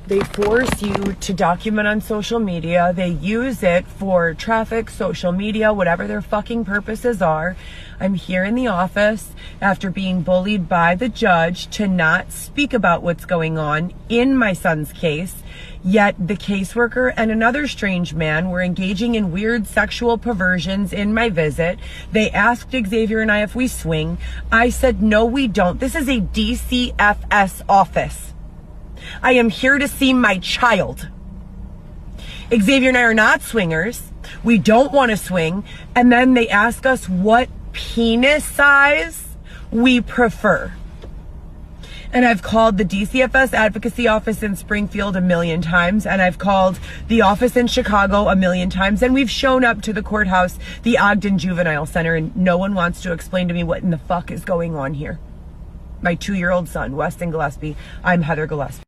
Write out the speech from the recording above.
They force you to document on social media. They use it for traffic, social media, whatever their fucking purposes are. I'm here in the office after being bullied by the judge to not speak about what's going on in my son's case. Yet the caseworker and another strange man were engaging in weird sexual perversions in my visit. They asked Xavier and I if we swing. I said, no, we don't. This is a DCFS office. I am here to see my child. Xavier and I are not swingers. We don't want to swing. And then they ask us what penis size we prefer. And I've called the DCFS advocacy office in Springfield 1,000,000 times. And I've called the office in Chicago 1,000,000 times. And we've shown up to the courthouse, the Ogden Juvenile Center, and no one wants to explain to me what in the fuck is going on here. My 2-year-old son, Weston Gillespie. I'm Heather Gillespie.